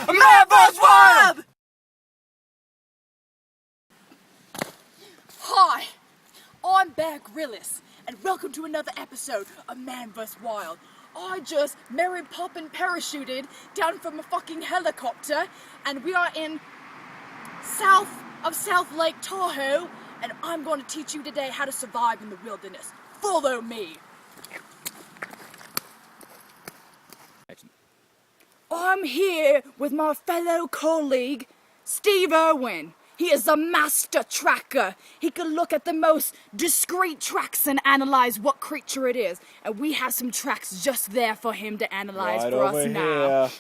Man vs. Wild! Hi, I'm Grylls, and welcome to another episode of Man vs. Wild. I just Mary Poppin parachuted down from a fucking helicopter, and we are in South Lake Tahoe, and I'm going to teach you today how to survive in the wilderness. Follow me. I'm here with my fellow colleague, Steve Irwin. He is a master tracker. He can look at the most discreet tracks and analyze what creature it is. And we have some tracks just there for him to analyze Right for us over now. here.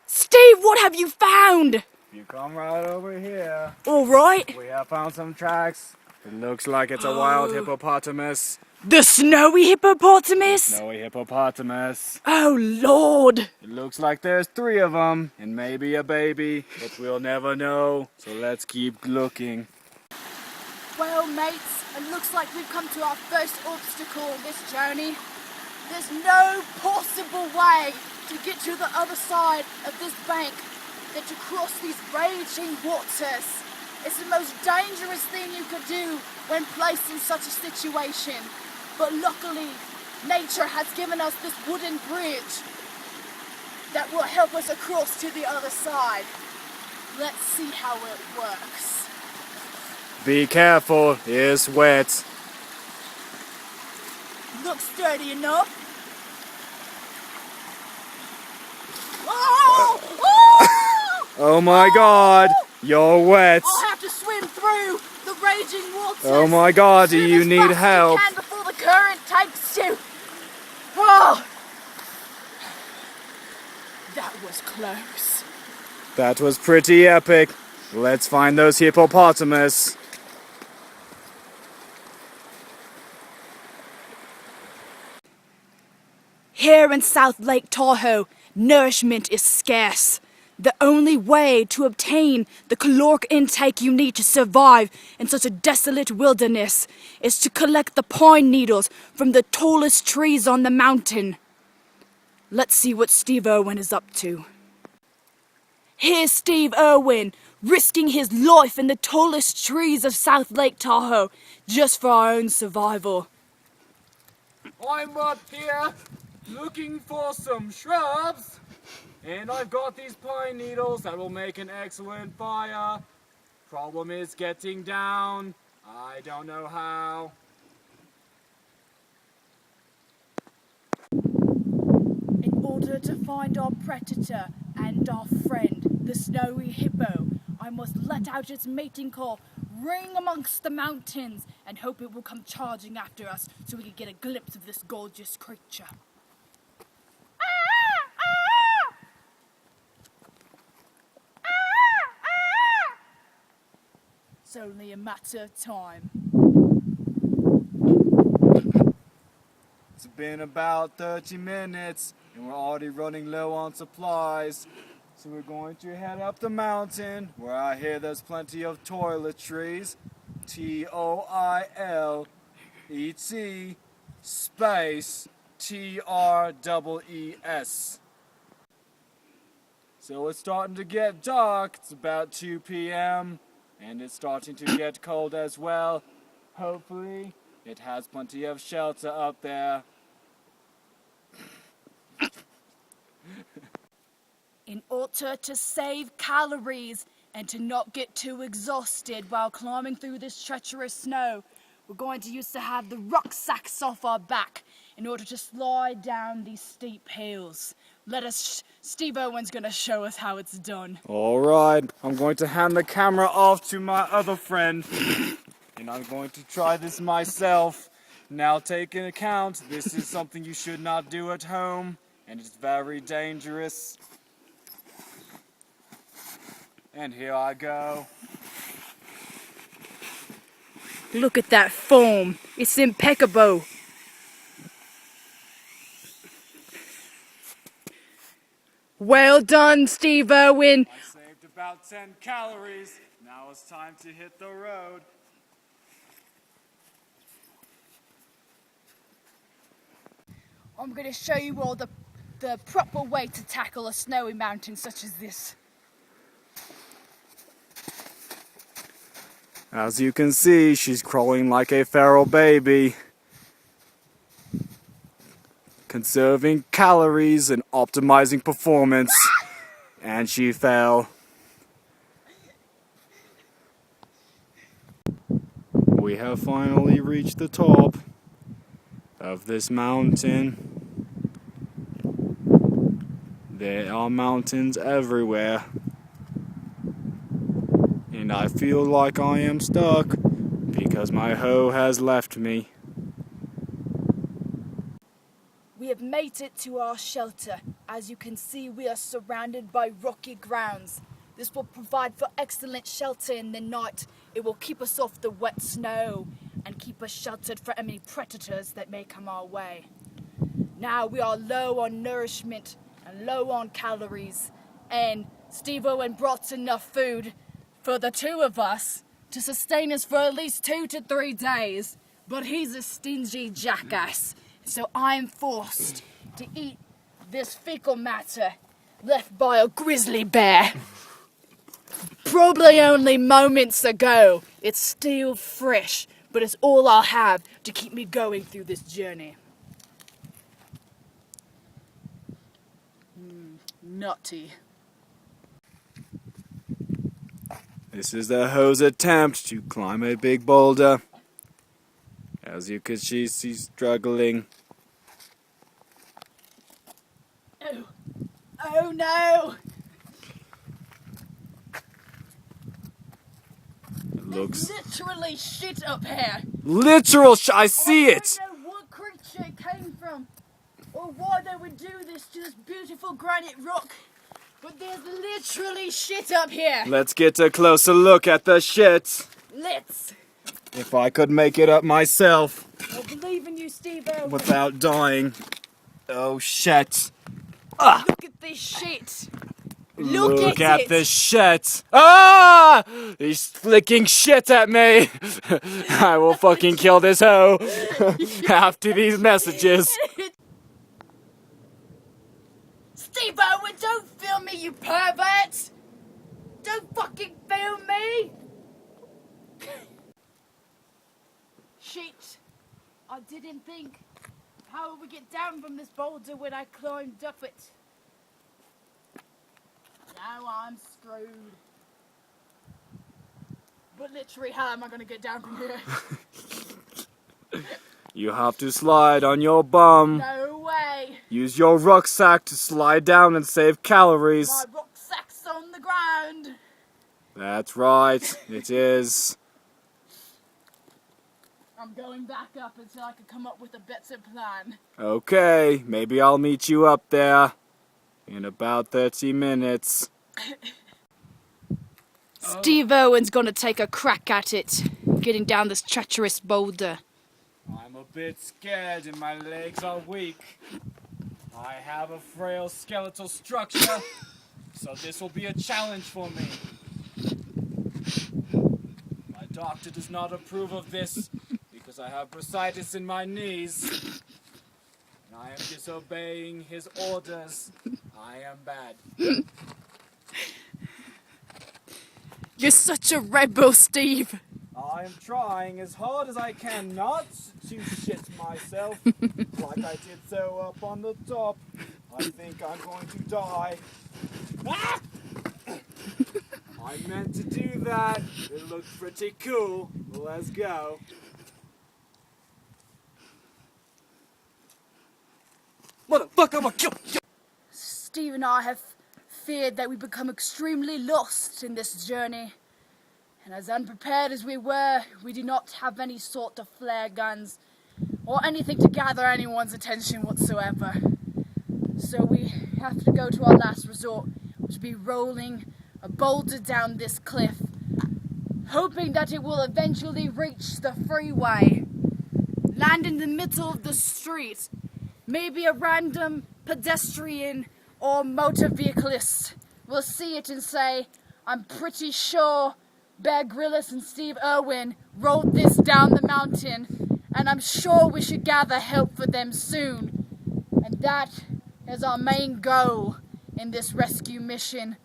Steve, what have you found? You come right over here. All right. We have found some tracks. It looks like it's a wild hippopotamus. The snowy hippopotamus? Snowy hippopotamus. Oh, Lord. It looks like there's 3 of them, and maybe a baby, but we'll never know. So let's keep looking. Well, mates, it looks like we've come to our first obstacle on this journey. There's no possible way to get to the other side of this bank than to cross these raging waters. It's the most dangerous thing you could do when placed in such a situation. But luckily, nature has given us this wooden bridge that will help us across to the other side. Let's see how it works. Be careful, it's wet. Looks sturdy enough. Oh! Oh! Oh my god, you're wet. I'll have to swim through the raging waters. Oh my god, do Swim you as need fast as help? you can before the current takes you. Oh! That was close. That was pretty epic. Let's find those hippopotamus. Here in South Lake Tahoe, nourishment is scarce. The only way to obtain the caloric intake you need to survive in such a desolate wilderness is to collect the pine needles from the tallest trees on the mountain. Let's see what Steve Irwin is up to. Here's Steve Irwin, risking his life in the tallest trees of South Lake Tahoe, just for our own survival. I'm up here looking for some shrubs, and I've got these pine needles that will make an excellent fire. Problem is getting down. I don't know how. In order to find our predator and our friend, the snowy hippo, I must let out its mating call, ring amongst the mountains, and hope it will come charging after us so we can get a glimpse of this gorgeous creature. It's only a matter of time. It's been about 30 minutes, and we're already running low on supplies. So we're going to head up the mountain, where I hear there's plenty of toiletries. TOILET space TREES. So it's starting to get dark. It's about 2 p.m. and it's starting to get cold as well. Hopefully, it has plenty of shelter up there. In order to save calories and to not get too exhausted while climbing through this treacherous snow, we're going to use to have the rucksacks off our back in order to slide down these steep hills. Steve Irwin's going to show us how it's done. Alright, I'm going to hand the camera off to my other friend, and I'm going to try this myself. Now take into account, this is something you should not do at home, and it's very dangerous. And here I go. Look at that foam. It's impeccable. Well done, Steve Irwin. I saved about 10 calories. Now it's time to hit the road. I'm going to show you all the the proper way to tackle a snowy mountain such as this. As you can see, she's crawling like a feral baby, conserving calories and optimizing performance, and she fell. We have finally reached the top of this mountain. There are mountains everywhere, and I feel like I am stuck because my hoe has left me. We have made it to our shelter. As you can see, we are surrounded by rocky grounds. This will provide for excellent shelter in the night. It will keep us off the wet snow and keep us sheltered from any predators that may come our way. Now we are low on nourishment and low on calories, and Steve Irwin brought enough food for the two of us to sustain us for at least 2 to 3 days. But he's a stingy jackass, so I'm forced to eat this fecal matter left by a grizzly bear. Probably only moments ago. It's still fresh, but it's all I'll have to keep me going through this journey. Nutty. This is the hoe's attempt to climb a big boulder. As you can see, she's struggling. Oh no! Looks There's literally shit up here. literal. I see it. I don't know what creature it came from, or why they would do this to this beautiful granite rock, but there's literally shit up here. Let's get a closer look at the shit. Let's. If I could make it up myself I believe in you, Steve Irwin. without dying. Oh shit. Look at this shit. Look at it. this shit. Ah! He's flicking shit at me. I will fucking kill this hoe after these messages. Steve Irwin, don't film me, you pervert! Don't fucking film me! Shit. I didn't think. How would we get down from this boulder when I climbed up it? Now I'm screwed. But literally, how am I going to get down from here? You have to slide on your bum. No way! Use your rucksack to slide down and save calories. My rucksack's on the ground! That's right, it is. I'm going back up until I can come up with a better plan. Okay, maybe I'll meet you up there in about 30 minutes. Steve Irwin's gonna take a crack at it, getting down this treacherous boulder. I'm a bit scared and my legs are weak. I have a frail skeletal structure, so this will be a challenge for me. My doctor does not approve of this because I have bursitis in my knees. And I am disobeying his orders. I am bad. You're such a rebel, Steve. I am trying as hard as I can not to shit myself like I did so up on the top. I think I'm going to die. Ah! I meant to do that. It looked pretty cool. Let's go. Motherfucker, I'm gonna kill you. Steve and I have feared that we become extremely lost in this journey. And as unprepared as we were, we do not have any sort of flare guns or anything to gather anyone's attention whatsoever. So we have to go to our last resort, which will be rolling a boulder down this cliff, hoping that it will eventually reach the freeway, land in the middle of the street. Maybe a random pedestrian or motor vehiclist will see it and say, I'm pretty sure Grylls and Steve Irwin rolled this down the mountain, and I'm sure we should gather help for them soon. And that is our main goal in this rescue mission.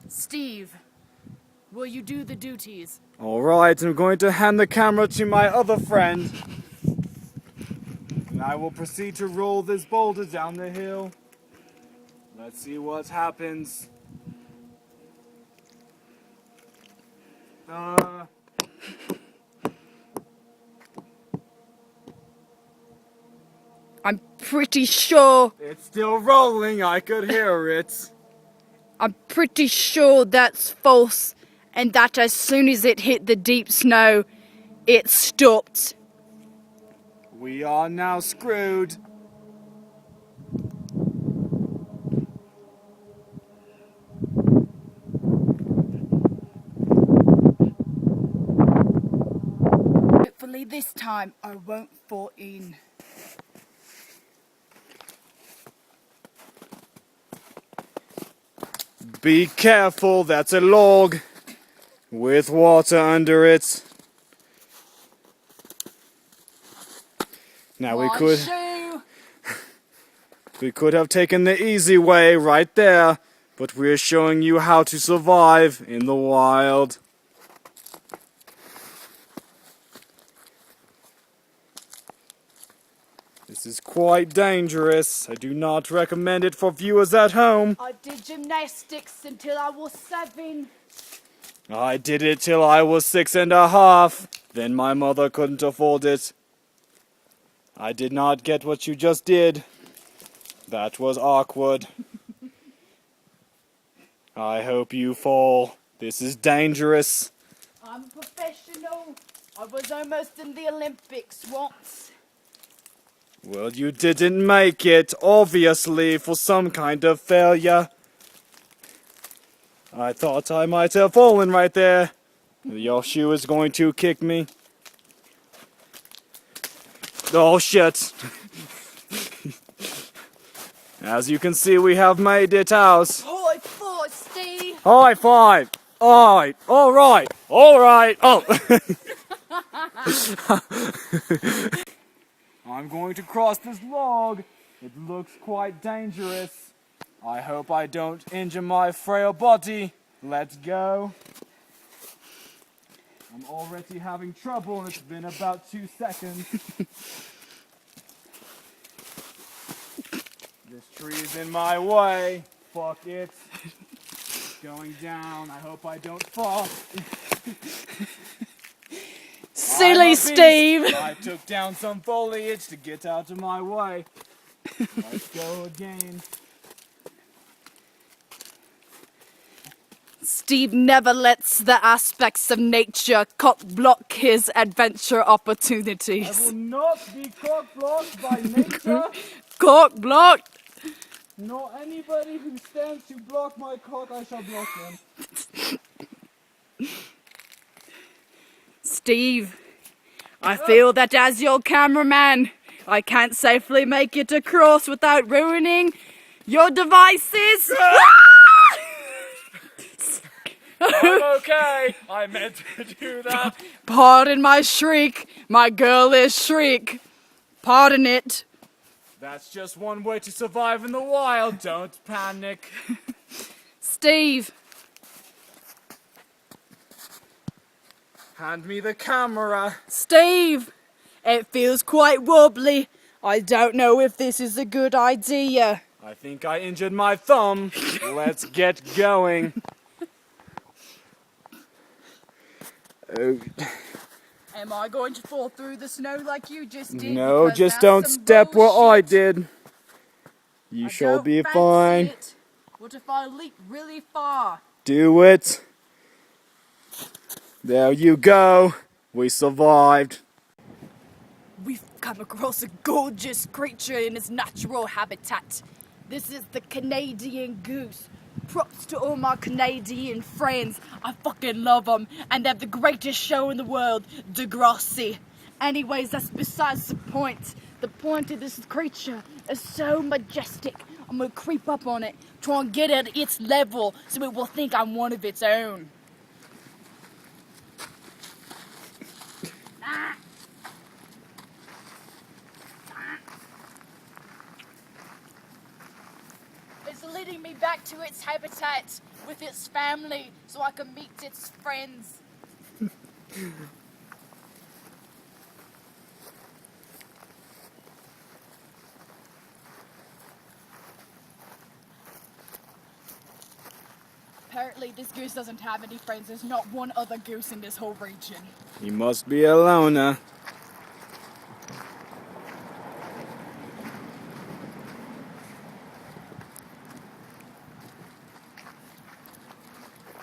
Steve, will you do the duties? Alright, I'm going to hand the camera to my other friend. And I will proceed to roll this boulder down the hill. Let's see what happens. I'm pretty sure It's still rolling, I could hear it. that's false, and that as soon as it hit the deep snow, it stopped. We are now screwed. Hopefully this time I won't fall in. Be careful, that's a log with water under it. Now we could have taken the easy way right there, but we're showing you how to survive in the wild. This is quite dangerous. I do not recommend it for viewers at home. I did gymnastics until I was 7. I did it till I was 6.5. Then my mother couldn't afford it. I did not get what you just did. That was awkward. I hope you fall. This is dangerous. I'm a professional. I was almost in the Olympics once. Well, you didn't make it, obviously, for some kind of failure. I thought I might have fallen right there. Your shoe is going to kick me. Oh, shit. As you can see, we have made it out. High five, Steve! High five! Alright, alright, alright, oh! I'm going to cross this log. It looks quite dangerous. I hope I don't injure my frail body. Let's go. I'm already having trouble and it's been about 2 seconds. This tree is in my way. Fuck it. It's going down. I hope I don't fall. Silly Steve! I took down some foliage to get out of my way. Let's go again. Steve never lets the aspects of nature cock-block his adventure I opportunities. will not be cock-blocked by nature. Cock-blocked! Nor anybody who stands to block my cock, I shall block them. Steve, I feel that as your cameraman, I can't safely make it across without ruining your devices. I'm okay. I meant to do that. Pardon my shriek, my girlish shriek. Pardon it. That's just one way to survive in the wild. Don't panic. Steve, Hand me the camera. Steve, it feels quite wobbly. I don't know if this is a good idea. I think I injured my thumb. Let's get going. Oh. Am I going to fall through the snow like you just did? No, Because just that's don't some step where I bullshit. did. You I shall don't be fancy fine. it. What if I leap really far? Do it. There you go. We survived. We've come across a gorgeous creature in its natural habitat. This is the Canadian goose. Props to all my Canadian friends. I fucking love them. And they're the greatest show in the world, Degrassi. Anyways, that's besides the point. The point of this creature is so majestic. I'm gonna creep up on it, try and get at its level so it will think I'm one of its own. leading me back to its habitat with its family so I can meet its friends. Apparently this goose doesn't have any friends. There's not one other goose in this whole region. You must be a loner.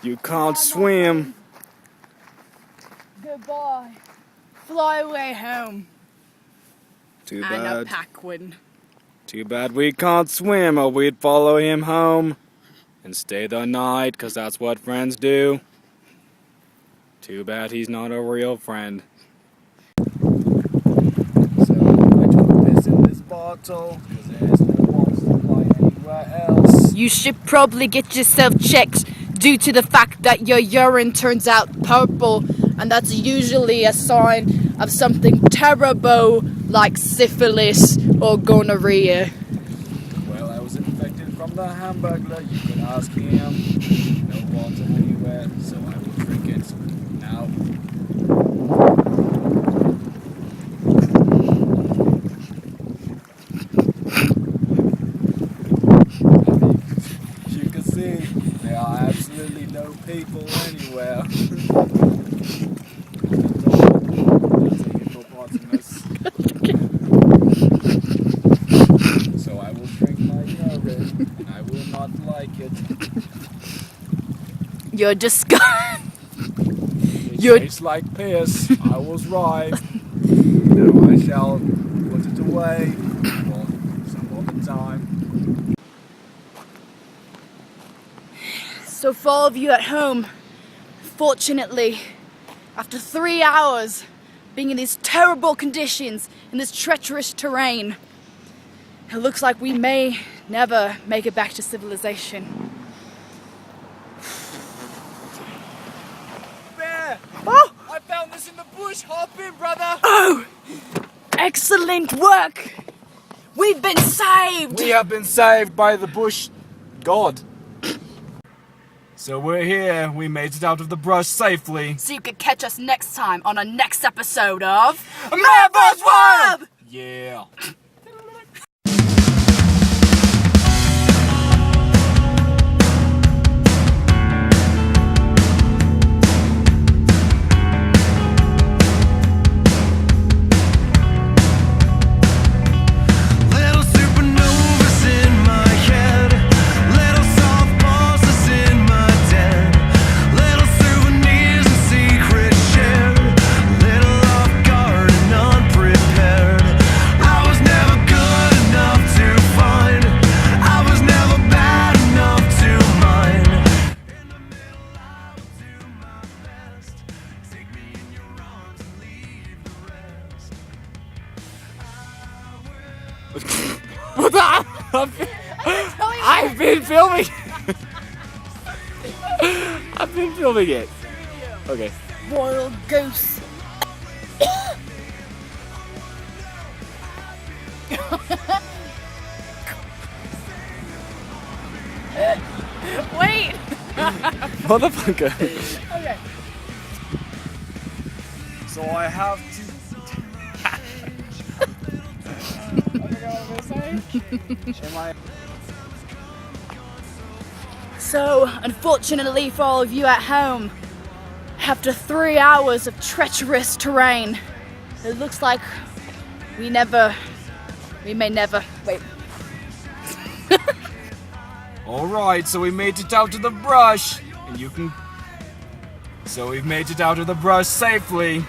You can't swim. Goodbye. Fly away home. Too And a bad. Paquin. Too bad we can't swim, or we'd follow him home and stay the night, 'cause that's what friends do. Too bad he's not a real friend. So I took this in this bottle, 'cause there's no water supply anywhere else. You should probably get yourself checked due to the fact that your urine turns out purple, and that's usually a sign of something terrible like syphilis or gonorrhea. Well, I was infected from the hamburglar. You could ask him. No water anywhere, so I will drink it now. As you can see, there are absolutely no people anywhere. That's a hippopotamus. So I will drink my urine, and I will not like it. You're disgusting. It You're- tastes like piss. I was right. Now I shall put it away for some other time. So for all of you at home, fortunately, after 3 hours being in these terrible conditions, in this treacherous terrain, it looks like we may never make it back to civilization. Bear! Oh! I found this in the bush. Hop in, brother. Oh! Excellent work! We've been saved! We have been saved by the bush god. So we're here. We made it out of the brush safely. So you could catch us next time on our next episode of Man vs. Wild! Yeah. Little supernovas in my head, little softballs in my den, little souvenirs and secrets shared, little off guard and unprepared. I was never good enough to find, I was never bad enough to mind. In the middle I will do my best, take me in your arms and leave the rest. What the? I've been filming. I've been filming it. Okay. Royal Goose. Wait! Motherfucker. Okay. So I have to. Am I? So, unfortunately for all of you at home, after 3 hours of treacherous terrain, it looks like we may never, wait. Alright, so we made it out of the brush. And you can. So we've made it out of the brush safely.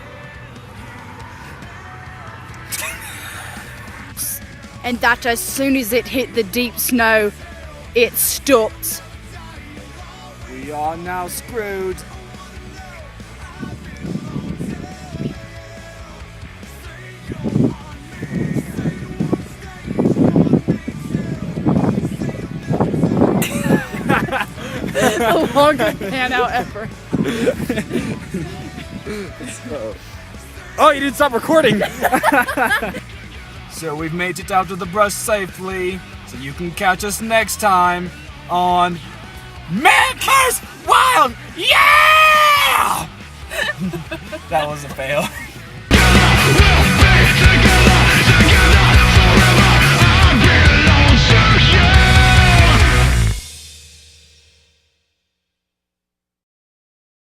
And that as soon as it hit the deep snow, it stopped. We are now screwed. The longest pan out ever. Oh, you didn't stop recording! So we've made it out of the brush safely, so you can catch us next time on Man vs. Wild. Yeah! That was a fail.